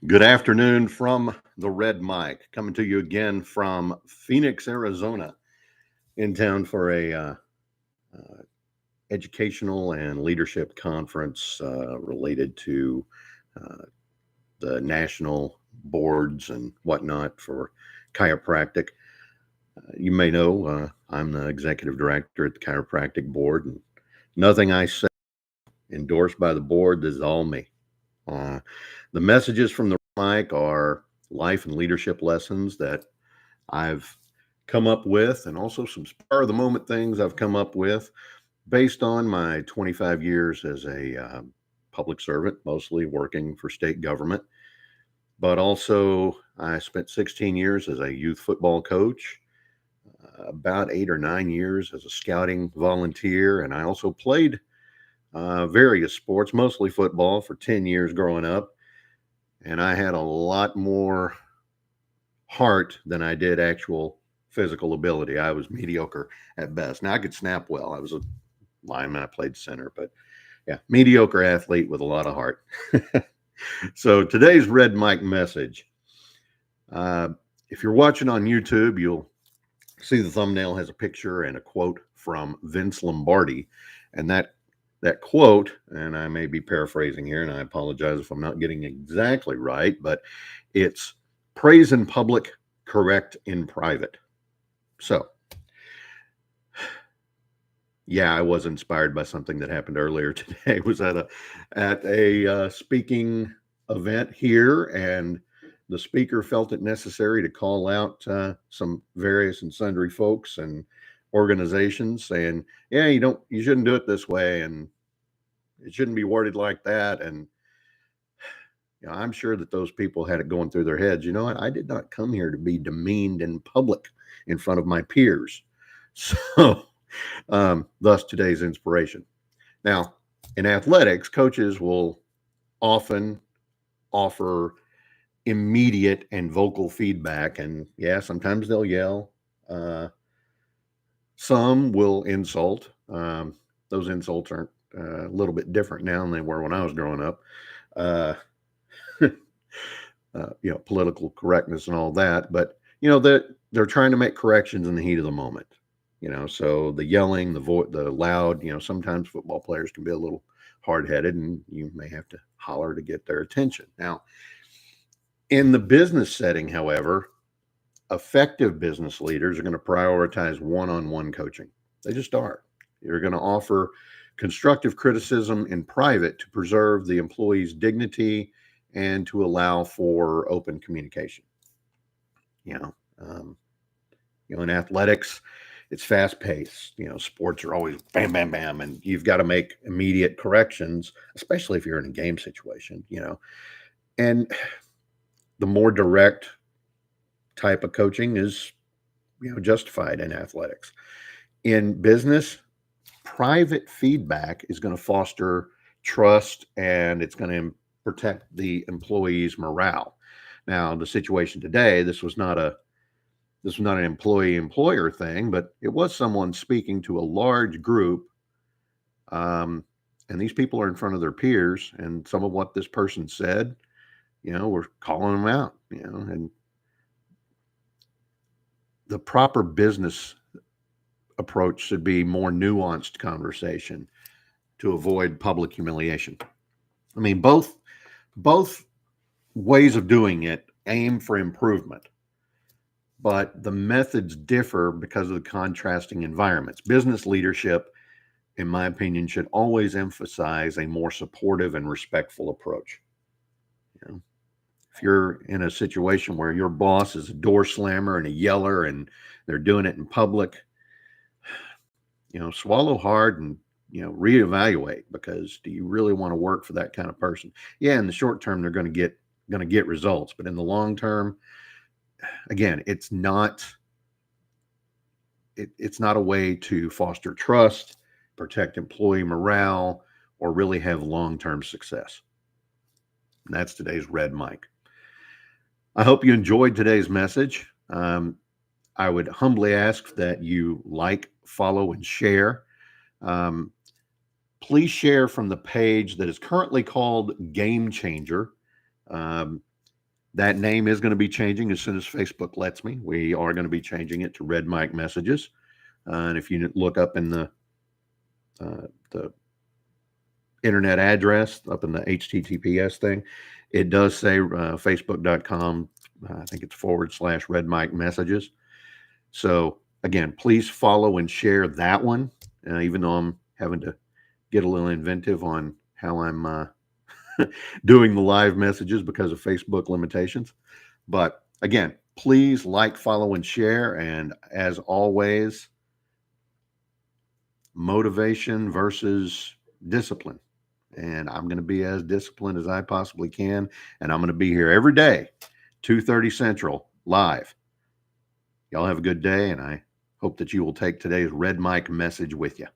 Good afternoon from the Red Mic, coming to you again from Phoenix, Arizona, in town for a uh, educational and leadership conference related to uh, the national boards and whatnot for chiropractic. You may know I'm the executive director at the chiropractic board, and nothing I say endorsed by the board. This is all me. Uh, the messages from the mic are life and leadership lessons that I've come up with, and also some spur of the moment things I've come up with based on my 25 years as a public servant, mostly working for state government. But also, I spent 16 years as a youth football coach, about 8 or 9 years as a scouting volunteer, and I also played various sports, mostly football, for 10 years growing up. And I had a lot more heart than I did actual physical ability. I was mediocre at best. Now I could snap well. I was a lineman. I played center, but yeah, mediocre athlete with a lot of heart. So today's Red Mic message. Uh, if you're watching on YouTube, you'll see the thumbnail has a picture and a quote from Vince Lombardi, and that quote, and I may be paraphrasing here, and I apologize if I'm not getting exactly right, but it's praise in public, correct in private. So, yeah, I was inspired by something that happened earlier today. I was at a speaking event here, and the speaker felt it necessary to call out some various and sundry folks and organizations, saying, "Yeah, you shouldn't do it this way, and it shouldn't be worded like that." And I'm sure that those people had it going through their heads. You know what? I did not come here to be demeaned in public in front of my peers. So, thus today's inspiration. Now, in athletics, coaches will often offer immediate and vocal feedback. And yeah, sometimes they'll yell. Some will insult. Those insults aren't a little bit different now than they were when I was growing up. Uh, Political correctness and all that. But they're trying to make corrections in the heat of the moment. So the yelling, the loud. Sometimes football players can be a little hard headed, and you may have to holler to get their attention. Now, in the business setting, however, effective business leaders are going to prioritize one-on-one coaching. They just are. You're going to offer constructive criticism in private to preserve the employee's dignity and to allow for open communication. You know, um, in athletics, it's fast paced. Sports are always bam, bam, bam, and you've got to make immediate corrections, especially if you're in a game situation. And the more direct type of coaching is, justified in athletics. In business, private feedback is going to foster trust, and it's going to protect the employee's morale. Now, the situation today, this was not an employee employer thing, but it was someone speaking to a large group. And these people are in front of their peers, and some of what this person said, we're calling them out, and the proper business approach should be more nuanced conversation to avoid public humiliation. I mean, both ways of doing it aim for improvement, but the methods differ because of the contrasting environments. Business leadership, in my opinion, should always emphasize a more supportive and respectful approach. If you're in a situation where your boss is a door slammer and a yeller and they're doing it in public, swallow hard and reevaluate, because do you really want to work for that kind of person? Yeah, in the short term they're going to get results, but in the long term, again, it's not a way to foster trust, protect employee morale, or really have long-term success. And that's today's Red Mic. I hope you enjoyed today's message. I would humbly ask that you like, follow, and share. Please share from the page that is currently called Game Changer. That name is going to be changing as soon as Facebook lets me. We are going to be changing it to Red Mike Messages. And if you look up in the internet address, up in the HTTPS thing, it does say facebook.com. I think it's / Red Mike Messages. So again, please follow and share that one. Even though I'm having to get a little inventive on how I'm doing the live messages because of Facebook limitations. But again, please like, follow, and share. And as always, motivation versus discipline. And I'm going to be as disciplined as I possibly can. And I'm going to be here every day, 2:30 Central, live. Y'all have a good day. And I hope that you will take today's Red Mike message with you.